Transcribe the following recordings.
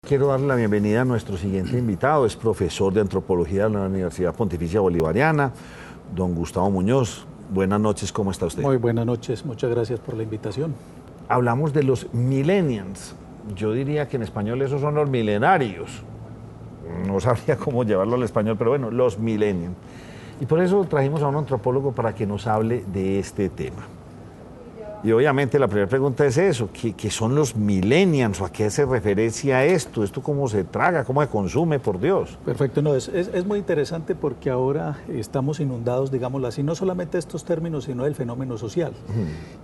Quiero darle la bienvenida a nuestro siguiente invitado, es profesor de antropología de la Universidad Pontificia Bolivariana, don Gustavo Muñoz. Buenas noches, ¿cómo está usted? Muy buenas noches, muchas gracias por la invitación. Hablamos de los millennials. Yo diría que en español esos son los milenarios. No sabría cómo llevarlo al español, pero bueno, los millennials. Y por eso trajimos a un antropólogo para que nos hable de este tema. Y obviamente la primera pregunta es eso, ¿qué son los millennials o a qué se referencia esto? ¿Esto cómo se traga, cómo se consume, por Dios? Perfecto, no, es muy interesante porque ahora estamos inundados, digámoslo así, no solamente de estos términos, sino del fenómeno social.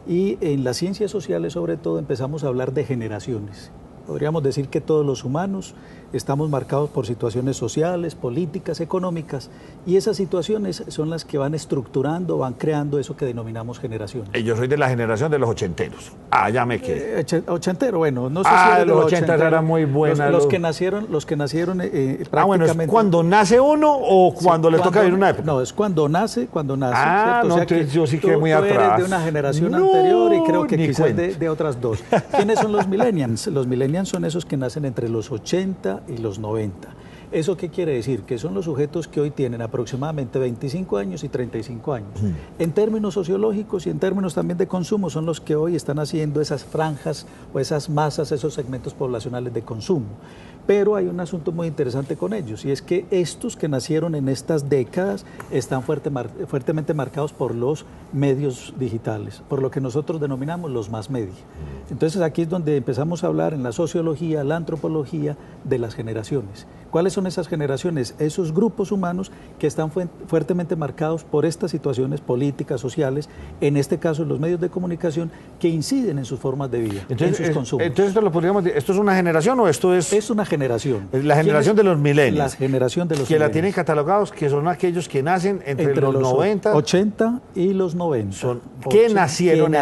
Y en las ciencias sociales, sobre todo, empezamos a hablar de generaciones. Podríamos decir que todos los humanos estamos marcados por situaciones sociales, políticas, económicas, y esas situaciones son las que van estructurando, van creando eso que denominamos generaciones. Yo soy de la generación de los ochenteros. Ya me quedé. Ochentero, bueno, no sé si de eres los ochentas era muy buena. Los que nacieron prácticamente... bueno, ¿es cuando nace uno o cuando le toca vivir una época? No, es cuando nace, ¿cierto? No, o sea, entonces yo sí quedé muy atrás. Tú eres de una generación anterior y creo que quizás de otras dos. ¿Quiénes son los millennials? Los millennials son esos que nacen entre los 80 y los 90. ¿Eso qué quiere decir? Que son los sujetos que hoy tienen aproximadamente 25 años y 35 años. En términos sociológicos y en términos también de consumo, son los que hoy están haciendo esas franjas o esas masas, esos segmentos poblacionales de consumo. Pero hay un asunto muy interesante con ellos, y es que estos que nacieron en estas décadas están fuertemente marcados por los medios digitales, por lo que nosotros denominamos los más media. Entonces aquí es donde empezamos a hablar en la sociología, la antropología, de las generaciones. ¿Cuáles son esas generaciones? Esos grupos humanos que están fuertemente marcados por estas situaciones políticas, sociales, en este caso los medios de comunicación, que inciden en sus formas de vida, en sus consumos. Entonces esto lo podríamos decir, ¿esto es una generación o esto es...? Es una generación. La generación de los millennials. La generación de los que millennials. La tienen catalogados, que son aquellos que nacen entre los 90... 80 y los 90. Que nacieron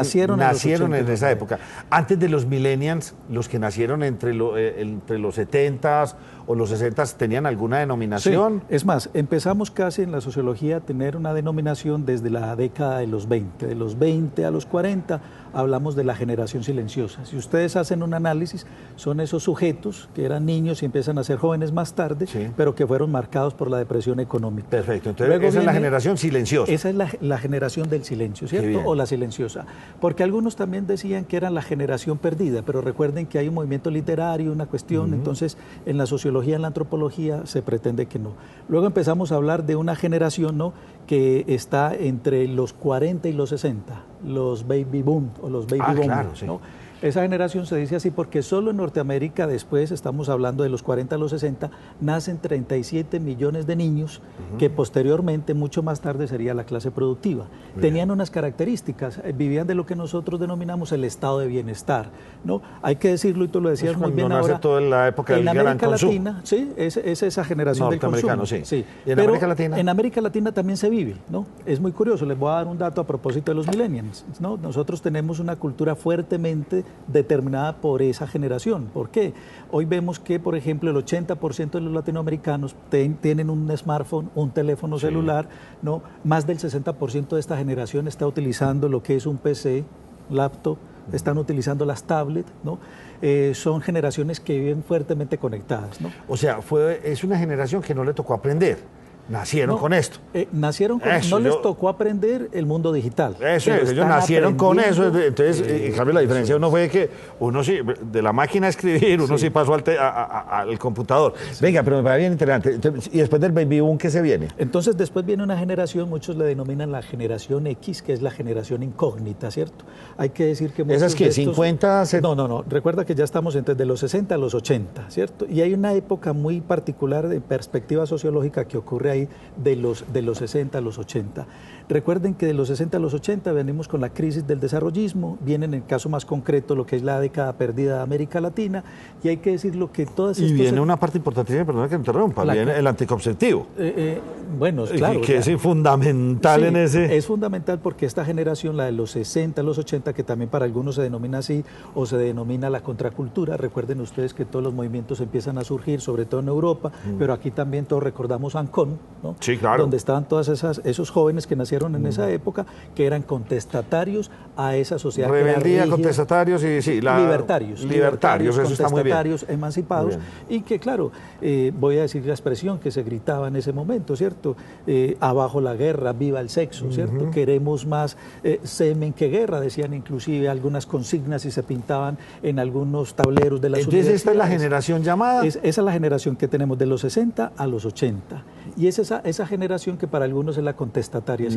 en esa época. Antes de los millennials, los que nacieron entre los 70s o los 60s, ¿tenían alguna denominación? Sí, es más, empezamos casi en la sociología a tener una denominación desde la década de los 20. De los 20 a los 40 hablamos de la generación silenciosa. Si ustedes hacen un análisis, son esos sujetos que eran niños y empiezan a ser jóvenes más tarde, pero que fueron marcados por la depresión económica. Perfecto, entonces esa es la generación silenciosa. Esa es la generación del silencio, ¿cierto? O la silenciosa. Porque algunos también decían que era la generación perdida, pero recuerden que hay un movimiento literario, una cuestión, entonces en la sociología, en la antropología se pretende que no. Luego empezamos a hablar de una generación, ¿no?, que está entre los 40 y los 60, los baby boom o los baby boomers, claro, sí. ¿no? Esa generación se dice así porque solo en Norteamérica, después estamos hablando de los 40 a los 60, nacen 37 millones de niños que posteriormente, mucho más tarde, sería la clase productiva. Tenían unas características, vivían de lo que nosotros denominamos el estado de bienestar, ¿no? Hay que decirlo, y tú lo decías muy bien ahora. Toda la época del gran consumo. En América Latina, sí, es esa generación del consumo. Sí. ¿Y en América Latina? En América Latina también se vive, ¿no? Es muy curioso, les voy a dar un dato a propósito de los millennials, ¿no? Nosotros tenemos una cultura fuertemente determinada por esa generación. ¿Por qué? Hoy vemos que, por ejemplo, el 80% de los latinoamericanos tienen un smartphone, un teléfono celular, ¿no? Más del 60% de esta generación está utilizando lo que es un PC, laptop, están utilizando las tablets, ¿no? Son generaciones que viven fuertemente conectadas, ¿no? O sea, es una generación que no le tocó aprender. Nacieron con esto. Nacieron con eso. Les tocó aprender el mundo digital. Ellos nacieron con eso. Entonces, en cambio, la diferencia uno fue que uno sí, de la máquina a escribir, uno sí pasó al computador. Venga, pero me parece bien interesante. Y después del baby boom, ¿qué se viene? Entonces, después viene una generación, muchos le denominan la generación X, que es la generación incógnita, ¿cierto? Hay que decir que... ¿Esas que 50? No. Recuerda que ya estamos entre los 60 a los 80, ¿cierto? Y hay una época muy particular de perspectiva sociológica que ocurre ahí de los 60 a los 80. Recuerden que de los 60 a los 80 venimos con la crisis del desarrollismo, viene en el caso más concreto lo que es la década perdida de América Latina, y hay que decirlo que todas estas... Y viene una parte importantísima, perdona que me interrumpa, viene el anticonceptivo. Bueno, claro. Que es fundamental en ese... Es fundamental porque esta generación, la de los 60 a los 80, que también para algunos se denomina así, o se denomina la contracultura, recuerden ustedes que todos los movimientos empiezan a surgir, sobre todo en Europa, pero aquí también todos recordamos Ancón, ¿no? Sí, claro. Donde estaban todos esos jóvenes que nacieron en esa época, que eran contestatarios a esa sociedad. Rebeldía, contestatarios y sí, libertarios, eso está muy bien. Contestatarios, emancipados, y que claro, voy a decir la expresión que se gritaba en ese momento, ¿cierto? Abajo la guerra, viva el sexo, ¿cierto? Queremos más semen que guerra, decían inclusive algunas consignas y se pintaban en algunos tableros de las universidades. Entonces esta es la generación llamada. Esa es la generación que tenemos de los 60 a los 80. Y es esa generación que para algunos es la contestataria.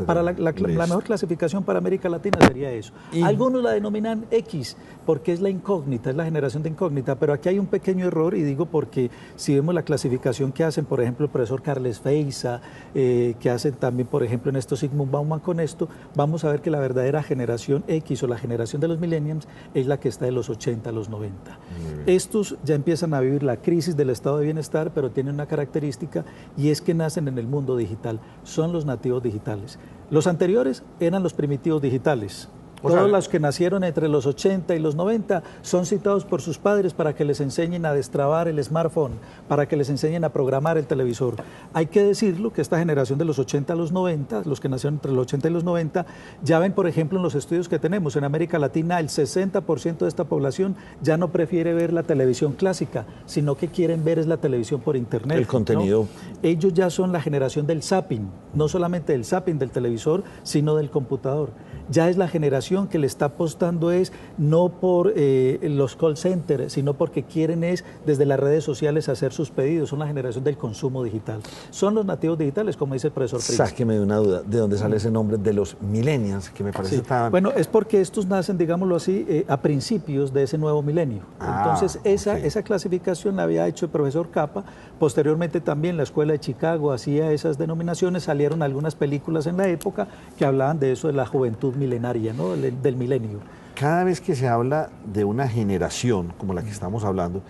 Para la mejor clasificación para América Latina sería eso. Algunos la denominan X, porque es la incógnita, es la generación de incógnita, pero aquí hay un pequeño error, y digo porque si vemos la clasificación que hacen, por ejemplo, el profesor Carles Feiza, que hacen también, por ejemplo, en esto Sigmund Bauman con esto, vamos a ver que la verdadera generación X o la generación de los millennials es la que está de los 80 a los 90. Estos ya empiezan a vivir la crisis del estado de bienestar, pero tienen una característica, y es que nacen en el mundo digital, son los nativos digitales. Los anteriores eran los primitivos digitales. Todos los que nacieron entre los 80 y los 90 son citados por sus padres para que les enseñen a destrabar el smartphone, para que les enseñen a programar el televisor. Hay que decirlo que esta generación de los 80 a los 90, los que nacieron entre los 80 y los 90, ya ven, por ejemplo, en los estudios que tenemos en América Latina, el 60% de esta población ya no prefiere ver la televisión clásica, sino que quieren ver es la televisión por internet. El contenido. ¿No? Ellos ya son la generación del zapping, no solamente del zapping del televisor, sino del computador. Ya es la generación que le está apostando es no por los call centers, sino porque quieren es desde las redes sociales hacer sus pedidos. Son la generación del consumo digital. Son los nativos digitales, como dice el profesor Príncipe. Sáqueme de una duda, ¿de dónde sale ese nombre de los millennials? Que me parece tan... Bueno, es porque estos nacen, digámoslo así, a principios de ese nuevo milenio. Entonces, esa clasificación la había hecho el profesor Capa. Posteriormente también la Escuela de Chicago hacía esas denominaciones. Salieron algunas películas en la época que hablaban de eso, de la juventud milenaria, ¿no? Del milenio. Cada vez que se habla de una generación como la que estamos hablando,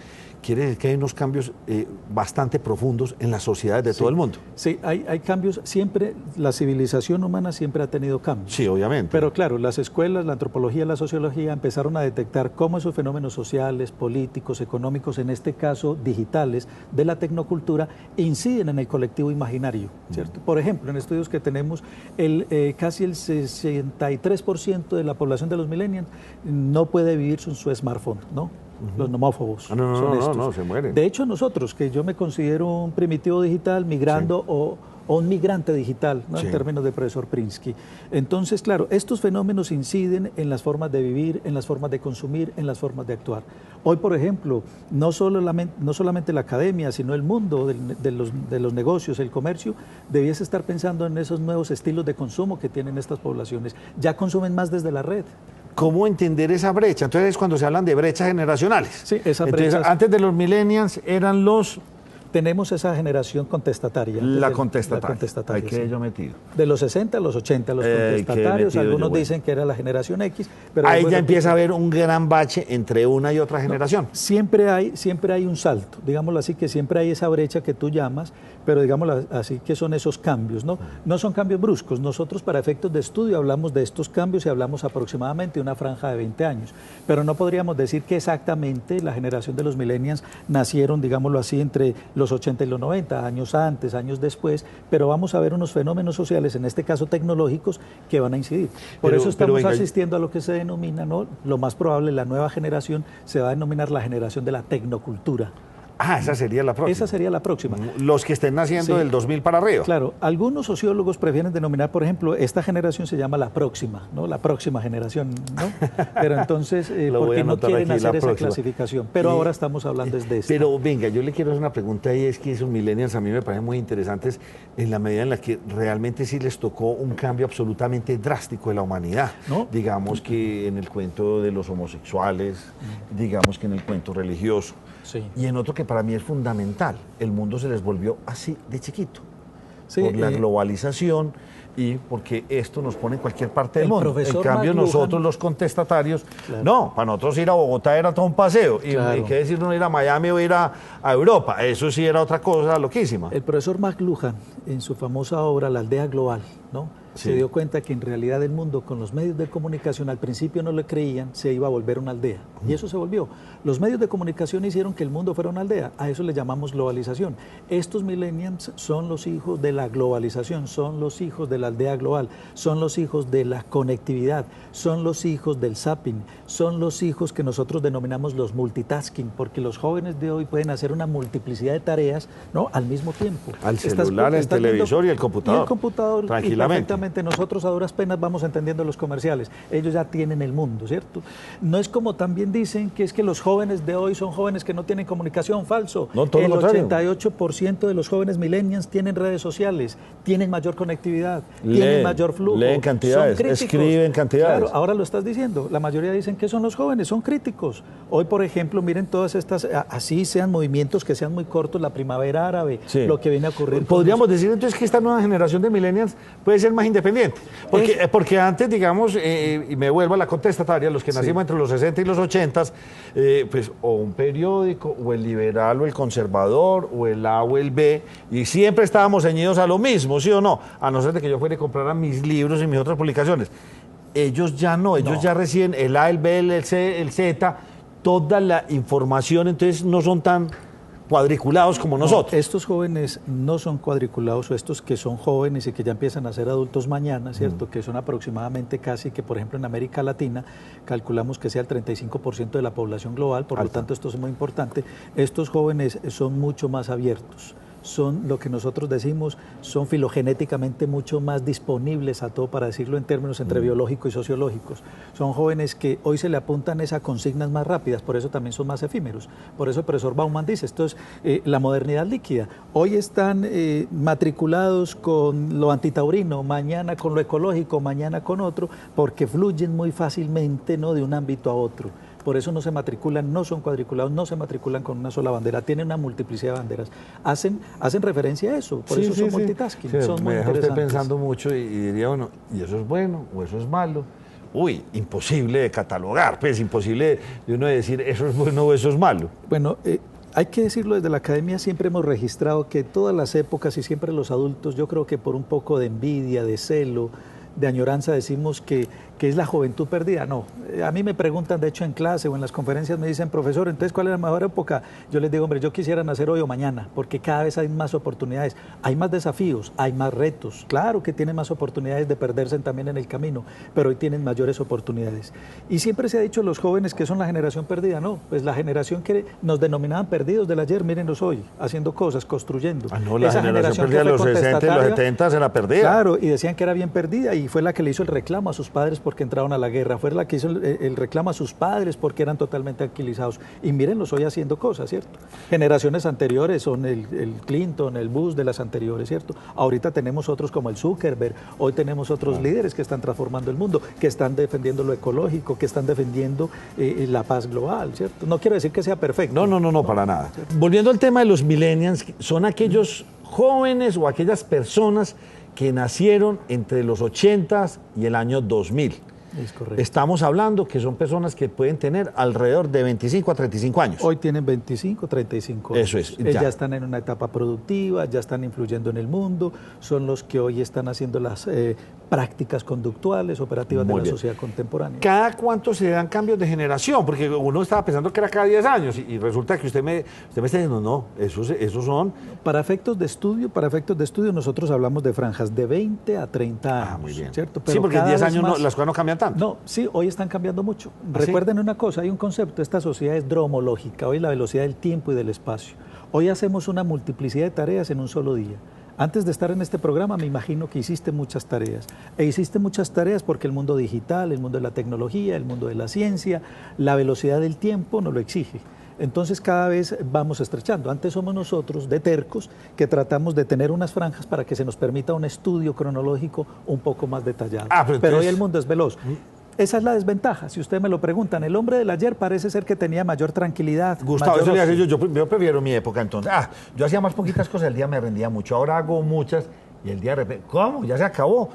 quiere decir que hay unos cambios bastante profundos en las sociedades de todo el mundo. Sí, hay cambios. Siempre, la civilización humana siempre ha tenido cambios. Sí, obviamente. Pero claro, las escuelas, la antropología, la sociología empezaron a detectar cómo esos fenómenos sociales, políticos, económicos, en este caso digitales, de la tecnocultura, inciden en el colectivo imaginario, ¿cierto? Por ejemplo, en estudios que tenemos, casi el 63% de la población de los millennials no puede vivir sin su smartphone, ¿no? Los nomófobos son estos. No, se mueren. De hecho, nosotros, que yo me considero un primitivo digital, migrando o un migrante digital, ¿no? En términos de profesor Prinsky. Entonces, claro, estos fenómenos inciden en las formas de vivir, en las formas de consumir, en las formas de actuar. Hoy, por ejemplo, no solamente la academia, sino el mundo de los negocios, el comercio, debiese estar pensando en esos nuevos estilos de consumo que tienen estas poblaciones. Ya consumen más desde la red. ¿Cómo entender esa brecha? Entonces es cuando se hablan de brechas generacionales. Sí, esa brecha. Antes de los millennials eran los... Tenemos esa generación contestataria. La contestataria. Ahí quedé yo metido. De los 60 a los 80, los contestatarios. Algunos dicen que era la generación X. Pero ahí ya empieza a haber un gran bache entre una y otra generación. No, siempre hay un salto, digámoslo así, que siempre hay esa brecha que tú llamas, pero digámoslo así, que son esos cambios, ¿no? No son cambios bruscos. Nosotros, para efectos de estudio, hablamos de estos cambios y hablamos aproximadamente de una franja de 20 años. Pero no podríamos decir que exactamente la generación de los millennials nacieron, digámoslo así, entre los 80 y los 90, años antes, años después, pero vamos a ver unos fenómenos sociales, en este caso tecnológicos, que van a incidir. Por eso estamos asistiendo a lo que se denomina, ¿no? Lo más probable, la nueva generación se va a denominar la generación de la tecnocultura. Ah, esa sería la próxima. Esa sería la próxima. Los que estén naciendo del 2000 para arriba. Claro, algunos sociólogos prefieren denominar, por ejemplo, esta generación se llama la próxima, ¿no? La próxima generación, ¿no? Pero entonces, ¿por qué no quieren hacer esa clasificación? Pero ahora estamos hablando de esto. Pero venga, yo le quiero hacer una pregunta y es que esos millennials a mí me parecen muy interesantes en la medida en la que realmente sí les tocó un cambio absolutamente drástico de la humanidad. ¿No? Digamos que en el cuento de los homosexuales, digamos que en el cuento religioso. Sí. Y en otro que para mí es fundamental, el mundo se les volvió así de chiquito, por la globalización y porque esto nos pone en cualquier parte del mundo. En cambio nosotros los contestatarios, no, para nosotros ir a Bogotá era todo un paseo, y qué decir no ir a Miami o ir a Europa, eso sí era otra cosa loquísima. El profesor McLuhan, en su famosa obra La aldea global, ¿no? se dio cuenta que en realidad el mundo con los medios de comunicación al principio no le creían, se iba a volver una aldea. Y eso se volvió. Los medios de comunicación hicieron que el mundo fuera una aldea. A eso le llamamos globalización. Estos millennials son los hijos de la globalización, son los hijos de la aldea global, son los hijos de la conectividad, son los hijos del zapping, son los hijos que nosotros denominamos los multitasking, porque los jóvenes de hoy pueden hacer una multiplicidad de tareas, ¿no?, al mismo tiempo. Al celular, el televisor y el computador. Y el computador, tranquilamente. Y nosotros a duras penas vamos entendiendo los comerciales. Ellos ya tienen el mundo, ¿cierto? No es como también dicen que es que los jóvenes de hoy son jóvenes que no tienen comunicación. Falso. No, todo el lo contrario. 88% de los jóvenes millennials tienen redes sociales, tienen mayor conectividad, tienen mayor flujo. Leen cantidades, escriben cantidades. Claro, ahora lo estás diciendo. La mayoría dicen que son los jóvenes, son críticos. Hoy, por ejemplo, miren todas estas, así sean movimientos que sean muy cortos, la primavera árabe, lo que viene a ocurrir. Podríamos decir entonces que esta nueva generación de millennials puede ser más independiente, porque antes, digamos, y me vuelvo a la contestataria, los que nacimos entre los 60 y los 80, pues o un periódico, o el liberal, o el conservador, o el A o el B, y siempre estábamos ceñidos a lo mismo, ¿sí o no? A no ser de que yo fuera y comprara mis libros y mis otras publicaciones. Ellos ya no, ellos ya reciben el A, el B, el C, el Z, toda la información, entonces no son tan cuadriculados como nosotros. Estos jóvenes no son cuadriculados, o estos que son jóvenes y que ya empiezan a ser adultos mañana, ¿cierto? Que son aproximadamente casi que, por ejemplo, en América Latina, calculamos que sea el 35% de la población global, por lo tanto esto es muy importante. Estos jóvenes son mucho más abiertos. Son lo que nosotros decimos, son filogenéticamente mucho más disponibles a todo, para decirlo en términos entre biológicos y sociológicos. Son jóvenes que hoy se le apuntan esas consignas más rápidas, por eso también son más efímeros. Por eso el profesor Bauman dice, esto es la modernidad líquida. Hoy están matriculados con lo antitaurino, mañana con lo ecológico, mañana con otro, porque fluyen muy fácilmente, ¿no?, de un ámbito a otro. Por eso no se matriculan, no son cuadriculados, no se matriculan con una sola bandera, tienen una multiplicidad de banderas. Hacen referencia a eso, por eso son multitasking, son muy interesantes. Estoy pensando mucho y diría, bueno, ¿y eso es bueno o eso es malo? Uy, imposible de catalogar, pues imposible de uno decir eso es bueno o eso es malo. Bueno, hay que decirlo, desde la academia siempre hemos registrado que todas las épocas y siempre los adultos, yo creo que por un poco de envidia, de celo, de añoranza, decimos que es la juventud perdida. No, a mí me preguntan, de hecho en clase o en las conferencias me dicen, profesor, entonces ¿cuál es la mejor época? Yo les digo, hombre, yo quisiera nacer hoy o mañana, porque cada vez hay más oportunidades, hay más desafíos, hay más retos. Claro que tienen más oportunidades de perderse también en el camino, pero hoy tienen mayores oportunidades. Y siempre se ha dicho los jóvenes que son la generación perdida. No, pues la generación que nos denominaban perdidos del ayer, mírenlos hoy, haciendo cosas, construyendo. No, la generación perdida de los 60 y los 70 era perdida. Claro, y decían que era bien perdida, y fue la que le hizo el reclamo a sus padres porque entraron a la guerra, fue la que hizo el reclamo a sus padres porque eran totalmente tranquilizados. Y mírenlos hoy haciendo cosas, ¿cierto? Generaciones anteriores son el Clinton, el Bush de las anteriores, ¿cierto? Ahorita tenemos otros como el Zuckerberg, hoy tenemos otros líderes que están transformando el mundo, que están defendiendo lo ecológico, que están defendiendo la paz global, ¿cierto? No quiero decir que sea perfecto. No, para nada. ¿Cierto? Volviendo al tema de los millennials, son aquellos jóvenes o aquellas personas que nacieron entre los 80s y el año 2000. Es correcto. Estamos hablando que son personas que pueden tener alrededor de 25 a 35 años. Hoy tienen 25, 35 años. Eso es. Ya están en una etapa productiva, ya están influyendo en el mundo, son los que hoy están haciendo las prácticas conductuales, operativas de la sociedad contemporánea. ¿Cada cuánto se dan cambios de generación? Porque uno estaba pensando que era cada 10 años y resulta que usted me está diciendo, no, esos son... Para efectos de estudio, nosotros hablamos de franjas de 20 a 30 años. Muy bien. ¿Cierto? Pero sí, porque en 10 años las cosas no cambian tanto. No, sí, hoy están cambiando mucho. Recuerden una cosa, hay un concepto, esta sociedad es dromológica, hoy la velocidad del tiempo y del espacio. Hoy hacemos una multiplicidad de tareas en un solo día. Antes de estar en este programa me imagino que hiciste muchas tareas. E hiciste muchas tareas porque el mundo digital, el mundo de la tecnología, el mundo de la ciencia, la velocidad del tiempo nos lo exige. Entonces cada vez vamos estrechando. Antes somos nosotros de tercos que tratamos de tener unas franjas para que se nos permita un estudio cronológico un poco más detallado. Pero hoy el mundo es veloz. Esa es la desventaja, si ustedes me lo preguntan. El hombre del ayer parece ser que tenía mayor tranquilidad. Gustavo, eso yo prefiero mi época entonces. Yo hacía más poquitas cosas al día, me rendía mucho. Ahora hago muchas y el día de repente, ¿cómo? Ya se acabó.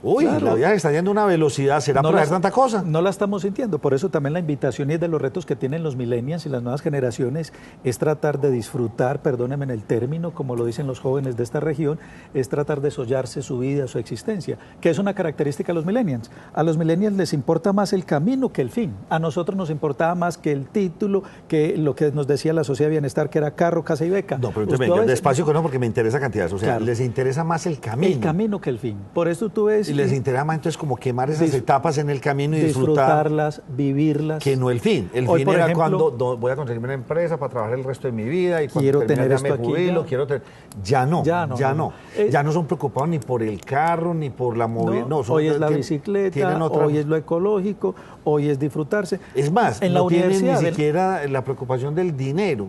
Uy, claro. La vida está yendo a una velocidad, ¿será por hacer tanta cosa? No la estamos sintiendo, por eso también la invitación y de los retos que tienen los millennials y las nuevas generaciones es tratar de disfrutar, perdónenme en el término, como lo dicen los jóvenes de esta región, es tratar de sollarse su vida, su existencia, que es una característica de los millennials. A los millennials les importa más el camino que el fin. A nosotros nos importaba más que el título, que lo que nos decía la sociedad de bienestar, que era carro, casa y beca. No, pero entonces venga, despacio con eso porque me interesa cantidad. O sea, claro, les interesa más el camino. El camino que el fin. Por eso tú ves... Y les interesa más entonces como quemar esas etapas en el camino y disfrutarlas, vivirlas. Que no el fin. El fin era ejemplo, cuando voy a conseguir una empresa para trabajar el resto de mi vida y cuando quiero tener ya me jubilo, quiero tener... Ya no. Ya no son preocupados ni por el carro, ni por la movilidad. No, hoy es la bicicleta, hoy es lo ecológico, hoy es disfrutarse. Es más, en la universidad ni siquiera la preocupación del dinero.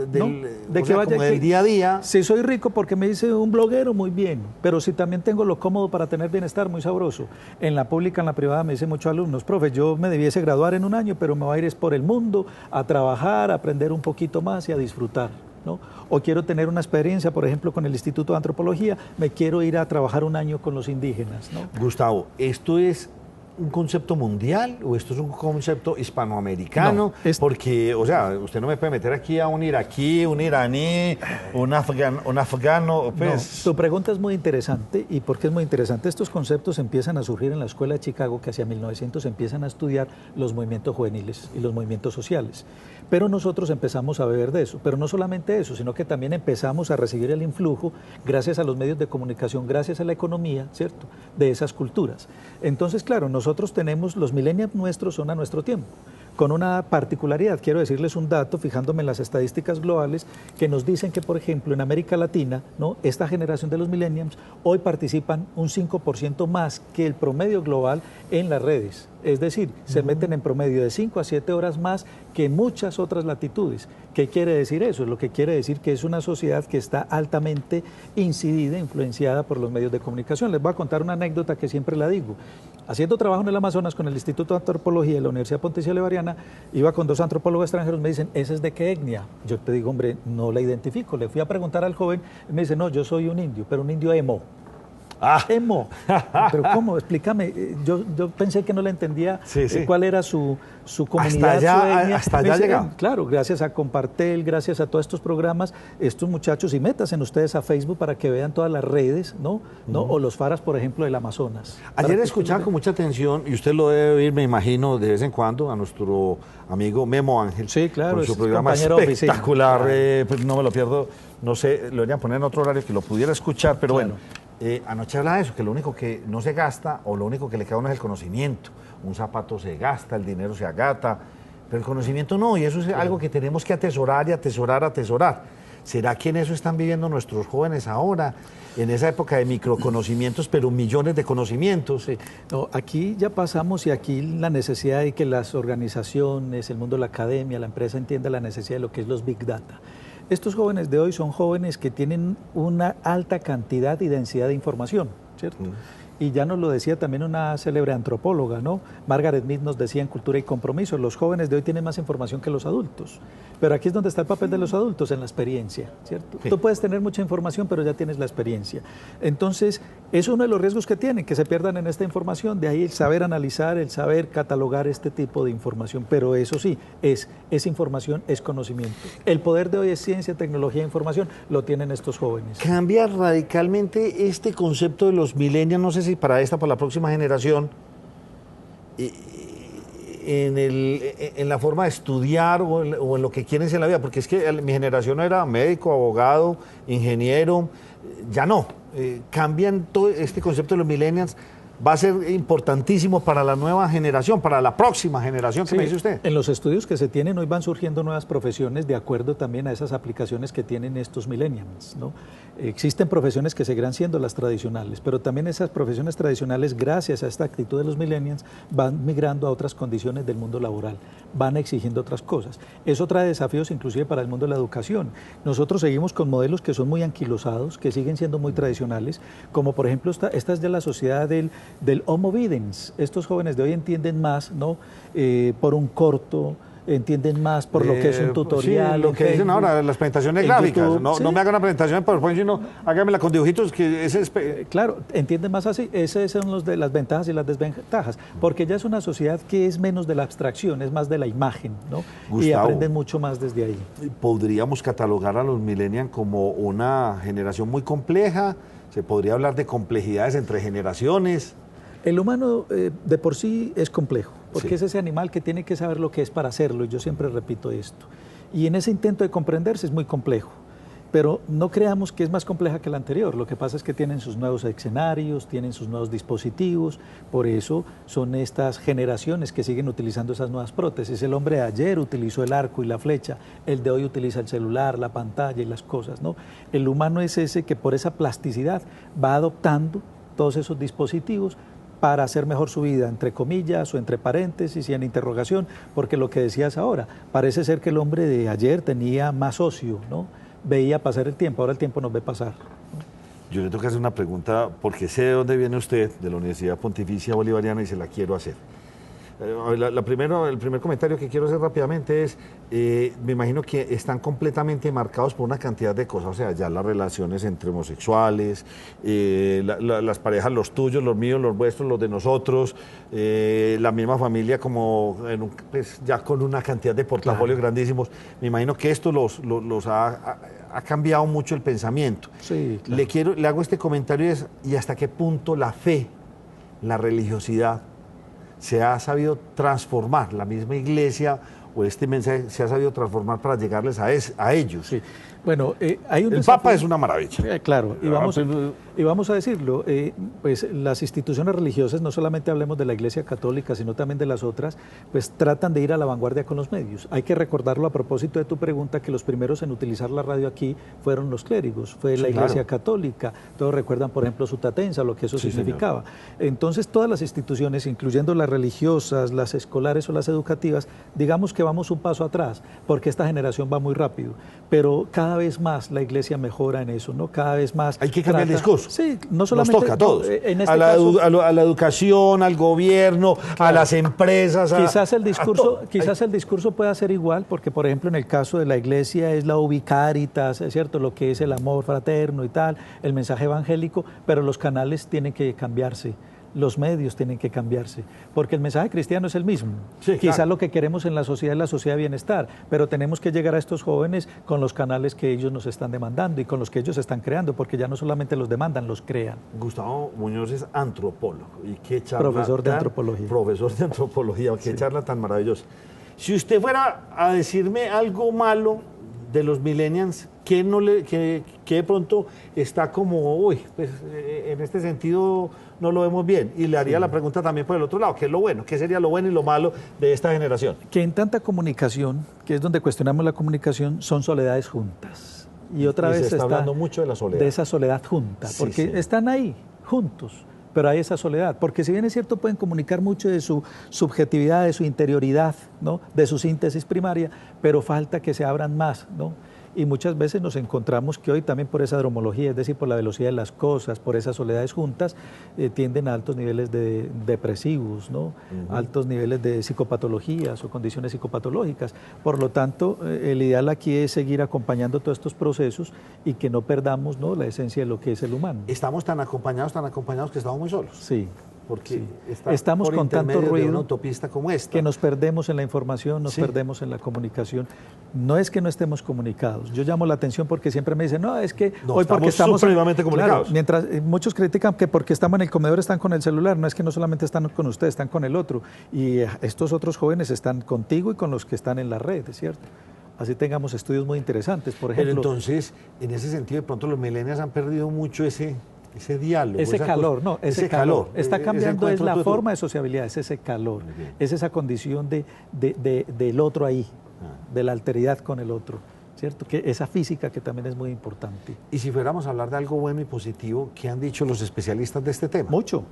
De que vaya del día a día. Si soy rico porque me dice un bloguero, muy bien. Pero si también tengo lo cómodo para tener bienestar, muy sabroso. En la pública, en la privada, me dicen muchos alumnos, profe, yo me debiese graduar en un año, pero me voy a ir por el mundo, a trabajar, a aprender un poquito más y a disfrutar, ¿no? O quiero tener una experiencia, por ejemplo, con el Instituto de Antropología, me quiero ir a trabajar un año con los indígenas, ¿no? Gustavo, ¿esto es un concepto mundial o esto es un concepto hispanoamericano? No, porque, o sea, usted no me puede meter aquí a un iraquí, un iraní, un afgano, pues... No, tu pregunta es muy interesante. ¿Y por qué es muy interesante? Estos conceptos empiezan a surgir en la Escuela de Chicago, que hacia 1900 empiezan a estudiar los movimientos juveniles y los movimientos sociales. Pero nosotros empezamos a beber de eso, pero no solamente eso, sino que también empezamos a recibir el influjo gracias a los medios de comunicación, gracias a la economía, ¿cierto?, de esas culturas. Entonces, claro, nosotros tenemos, los millennials nuestros son a nuestro tiempo, con una particularidad. Quiero decirles un dato, fijándome en las estadísticas globales, que nos dicen que, por ejemplo, en América Latina, ¿no?, esta generación de los millennials hoy participan un 5% más que el promedio global en las redes. Es decir, se meten en promedio de 5 a 7 horas más que muchas otras latitudes. ¿Qué quiere decir eso? Lo que quiere decir que es una sociedad que está altamente incidida, influenciada por los medios de comunicación. Les voy a contar una anécdota que siempre la digo. Haciendo trabajo en el Amazonas con el Instituto de Antropología de la Universidad Pontificia Bolivariana, iba con 2 antropólogos extranjeros, me dicen, ¿ese es de qué etnia? Yo te digo, hombre, no la identifico. Le fui a preguntar al joven, y me dice, no, yo soy un indio, pero un indio emo. Emo. Pero ¿cómo? Explícame. Yo pensé que no le entendía cuál era su comunidad, su etnia. Hasta allá llegaba. Claro, gracias a Compartel, gracias a todos estos programas, estos muchachos, y métanse ustedes a Facebook para que vean todas las redes, ¿no? O los faras, por ejemplo, del Amazonas. Ayer escuchaba con mucha atención, y usted lo debe oír, me imagino, de vez en cuando, a nuestro amigo Memo Ángel. Sí, claro. Con su programa espectacular, pues no me lo pierdo, no sé, lo voy a poner en otro horario que lo pudiera escuchar, pero claro. Bueno. Anoche hablaba de eso, que lo único que no se gasta o lo único que le queda a uno es el conocimiento. Un zapato se gasta, el dinero se agata, pero el conocimiento no, y eso es algo que tenemos que atesorar y atesorar. ¿Será que en eso están viviendo nuestros jóvenes ahora, en esa época de microconocimientos, pero millones de conocimientos? Sí. No, aquí ya pasamos y aquí la necesidad de que las organizaciones, el mundo de la academia, la empresa entienda la necesidad de lo que es los Big Data. Estos jóvenes de hoy son jóvenes que tienen una alta cantidad y densidad de información, ¿cierto? Y ya nos lo decía también una célebre antropóloga, ¿no? Margaret Mead nos decía en Cultura y Compromiso, los jóvenes de hoy tienen más información que los adultos. Pero aquí es donde está el papel de los adultos, en la experiencia, ¿cierto? Sí. Tú puedes tener mucha información, pero ya tienes la experiencia. Entonces, es uno de los riesgos que tienen, que se pierdan en esta información. De ahí el saber analizar, el saber catalogar este tipo de información. Pero eso sí, es información, es conocimiento. El poder de hoy es ciencia, tecnología e información, lo tienen estos jóvenes. Cambia radicalmente este concepto de los millennials, no sé si para la próxima generación, en la forma de estudiar o en lo que quieren ser en la vida, porque es que mi generación era médico, abogado, ingeniero, ya no. Cambian todo este concepto de los millennials. Va a ser importantísimo para la nueva generación, para la próxima generación, ¿qué me dice usted? En los estudios que se tienen hoy van surgiendo nuevas profesiones de acuerdo también a esas aplicaciones que tienen estos millennials, ¿no? Existen profesiones que seguirán siendo las tradicionales, pero también esas profesiones tradicionales, gracias a esta actitud de los millennials, van migrando a otras condiciones del mundo laboral, van exigiendo otras cosas. Eso trae desafíos inclusive para el mundo de la educación. Nosotros seguimos con modelos que son muy anquilosados, que siguen siendo muy tradicionales, como por ejemplo esta es de la sociedad del Homo videns. Estos jóvenes de hoy entienden más, ¿no? Por un corto, entienden más por lo que es un tutorial. Sí, lo que dicen ahora, las presentaciones gráficas. YouTube, no, sí. no me hagan una presentación en PowerPoint, sino hágamela con dibujitos. Que ese es... Claro, entienden más así. Esas son las ventajas y las desventajas. Porque ya es una sociedad que es menos de la abstracción, es más de la imagen, ¿no? Gustavo, y aprenden mucho más desde ahí. ¿Podríamos catalogar a los millennials como una generación muy compleja? ¿Se podría hablar de complejidades entre generaciones? El humano de por sí es complejo, porque Sí. es ese animal que tiene que saber lo que es para hacerlo, y yo siempre repito esto. Y en ese intento de comprenderse es muy complejo, pero no creamos que es más compleja que la anterior. Lo que pasa es que tienen sus nuevos escenarios, tienen sus nuevos dispositivos, por eso son estas generaciones que siguen utilizando esas nuevas prótesis. El hombre de ayer utilizó el arco y la flecha, el de hoy utiliza el celular, la pantalla y las cosas, ¿no? El humano es ese que por esa plasticidad va adoptando todos esos dispositivos para hacer mejor su vida, entre comillas o entre paréntesis y en interrogación, porque lo que decías ahora, parece ser que el hombre de ayer tenía más ocio, ¿no? Veía pasar el tiempo, ahora el tiempo nos ve pasar. Yo le tengo que hacer una pregunta, porque sé de dónde viene usted, de la Universidad Pontificia Bolivariana, y se la quiero hacer. El primer comentario que quiero hacer rápidamente es, me imagino que están completamente marcados por una cantidad de cosas, o sea, ya las relaciones entre homosexuales, las parejas, los tuyos, los míos, los vuestros, los de nosotros, la misma familia como pues, ya con una cantidad de portafolios grandísimos. Me imagino que esto los ha cambiado mucho el pensamiento. Sí, claro. Le hago este comentario y hasta qué punto la fe, la religiosidad, se ha sabido transformar, la misma iglesia o este mensaje se ha sabido transformar para llegarles a ellos. Sí. Bueno, hay un El Papa es una maravilla. Claro, y vamos a decirlo, pues las instituciones religiosas, no solamente hablemos de la Iglesia Católica, sino también de las otras, pues tratan de ir a la vanguardia con los medios. Hay que recordarlo a propósito de tu pregunta, que los primeros en utilizar la radio aquí fueron los clérigos, fue la Iglesia Católica. Todos recuerdan, por ejemplo, Sutatensa, lo que eso significaba. Señor. Entonces, todas las instituciones, incluyendo las religiosas, las escolares o las educativas, digamos que vamos un paso atrás, porque esta generación va muy rápido, pero cada vez más la Iglesia mejora en eso, ¿no? Cada vez más. Hay que cambiar el discurso. Sí, no solamente. Nos toca a todos. En este a caso, la educación, al gobierno, a las empresas. Quizás el discurso pueda ser igual, porque por ejemplo en el caso de la Iglesia es la ubicaritas, es cierto, lo que es el amor fraterno y tal, el mensaje evangélico, pero los canales tienen que cambiarse. Los medios tienen que cambiarse, porque el mensaje cristiano es el mismo. Sí, quizás claro. Lo que queremos en la sociedad es la sociedad de bienestar, pero tenemos que llegar a estos jóvenes con los canales que ellos nos están demandando y con los que ellos están creando, porque ya no solamente los demandan, los crean. Gustavo Muñoz es antropólogo y qué charla. Profesor de antropología. Profesor de antropología, qué charla tan maravillosa. Si usted fuera a decirme algo malo de los millennials, que de pronto está como, uy, pues en este sentido no lo vemos bien. Y le haría la pregunta también por el otro lado, ¿qué es lo bueno? ¿Qué sería lo bueno y lo malo de esta generación? Que en tanta comunicación, que es donde cuestionamos la comunicación, son soledades juntas. Y otra vez se está hablando mucho de la soledad. De esa soledad junta, porque están ahí, juntos. Pero hay esa soledad, porque si bien es cierto pueden comunicar mucho de su subjetividad, de su interioridad, ¿no? De su síntesis primaria, pero falta que se abran más, ¿no? Y muchas veces nos encontramos que hoy también por esa dromología, es decir, por la velocidad de las cosas, por esas soledades juntas, tienden a altos niveles de depresivos, ¿no? Altos niveles de psicopatologías o condiciones psicopatológicas. Por lo tanto, el ideal aquí es seguir acompañando todos estos procesos y que no perdamos, ¿no?, la esencia de lo que es el humano. Estamos tan acompañados que estamos muy solos. Sí. Porque estamos con tanto ruido de una autopista como esta, que nos perdemos en la información, nos perdemos en la comunicación. No es que no estemos comunicados. Yo llamo la atención porque siempre me dicen, no, es que hoy porque estamos supremamente comunicados. Claro, mientras muchos critican que porque estamos en el comedor están con el celular, no es que no solamente están con usted, están con el otro. Y estos otros jóvenes están contigo y con los que están en la red, ¿es cierto? Así tengamos estudios muy interesantes, por ejemplo. Pero entonces, en ese sentido, de pronto los millennials han perdido mucho ese diálogo. Ese calor. Está cambiando es la forma de sociabilidad, es ese calor, es esa condición del otro ahí, de la alteridad con el otro, ¿cierto? Que esa física que también es muy importante. Y si fuéramos a hablar de algo bueno y positivo, ¿qué han dicho los especialistas de este tema? Mucho.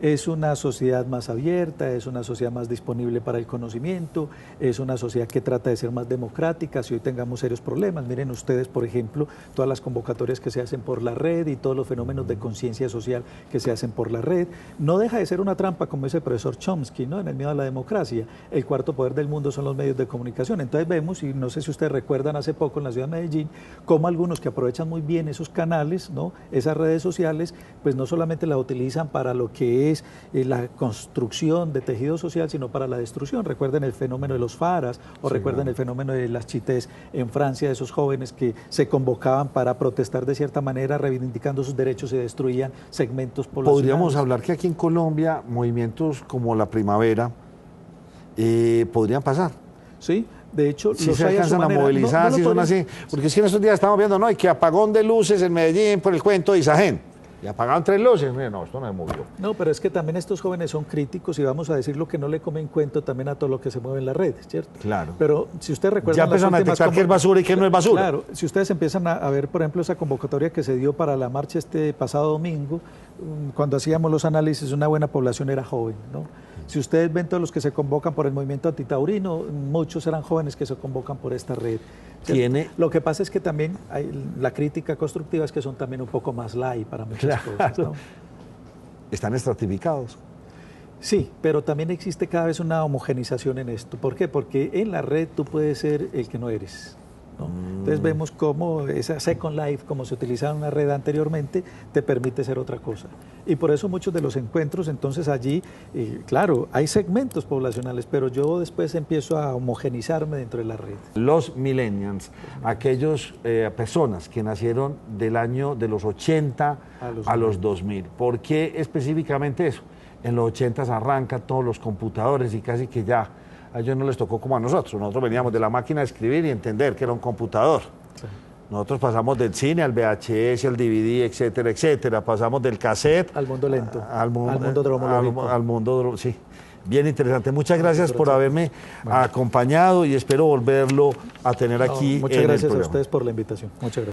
Es una sociedad más abierta, es una sociedad más disponible para el conocimiento, es una sociedad que trata de ser más democrática, si hoy tengamos serios problemas. Miren ustedes, por ejemplo, todas las convocatorias que se hacen por la red y todos los fenómenos de conciencia social que se hacen por la red. No deja de ser una trampa, como dice el profesor Chomsky, ¿no? En el miedo a la democracia. El cuarto poder del mundo son los medios de comunicación. Entonces vemos, y no sé si ustedes recuerdan hace poco en la ciudad de Medellín, cómo algunos que aprovechan muy bien esos canales, ¿no? Esas redes sociales, pues no solamente las utilizan para lo que es la construcción de tejido social, sino para la destrucción. Recuerden el fenómeno de los faras, o sí, recuerden el fenómeno de las chités en Francia, de esos jóvenes que se convocaban para protestar de cierta manera, reivindicando sus derechos y destruían segmentos poblacionales. Podríamos hablar que aquí en Colombia movimientos como la primavera podrían pasar. Sí. De hecho, si se alcanzan a movilizar, si son así, porque es que en estos días estamos viendo, no, y que apagón de luces en Medellín por el cuento de Isagen. Y apagaron 3 luces, mire, no, esto no se movió. No, pero es que también estos jóvenes son críticos y vamos a decir lo que no le comen cuento también a todo lo que se mueve en las redes, ¿cierto? Claro. Pero si ustedes recuerdan... Ya empiezan a detectar qué es basura y qué no es basura. Claro, si ustedes empiezan a ver, por ejemplo, esa convocatoria que se dio para la marcha este pasado domingo, cuando hacíamos los análisis, una buena población era joven, ¿no? Si ustedes ven todos los que se convocan por el movimiento antitaurino, muchos eran jóvenes que se convocan por esta red. Lo que pasa es que también hay la crítica constructiva es que son también un poco más light para muchas cosas, ¿no? Están estratificados. Sí, pero también existe cada vez una homogenización en esto. ¿Por qué? Porque en la red tú puedes ser el que no eres, ¿no? Entonces vemos cómo esa Second Life, como se utilizaba en una red anteriormente, te permite ser otra cosa. Y por eso muchos de los encuentros, entonces allí, claro, hay segmentos poblacionales, pero yo después empiezo a homogenizarme dentro de la red. Los millennials, aquellos personas que nacieron del año de los 80 a los 2000. ¿Por qué específicamente eso? En los 80 arrancan todos los computadores y casi que ya a ellos no les tocó como a nosotros. Nosotros veníamos de la máquina de escribir y entender que era un computador. Sí. Nosotros pasamos del cine al VHS, al DVD, etcétera, etcétera. Pasamos del cassette al mundo lento, al mundo dromológico. Al mundo, sí. Bien interesante. Muchas gracias por haberme acompañado y espero volverlo a tener aquí. Muchas gracias a ustedes por la invitación. Muchas gracias.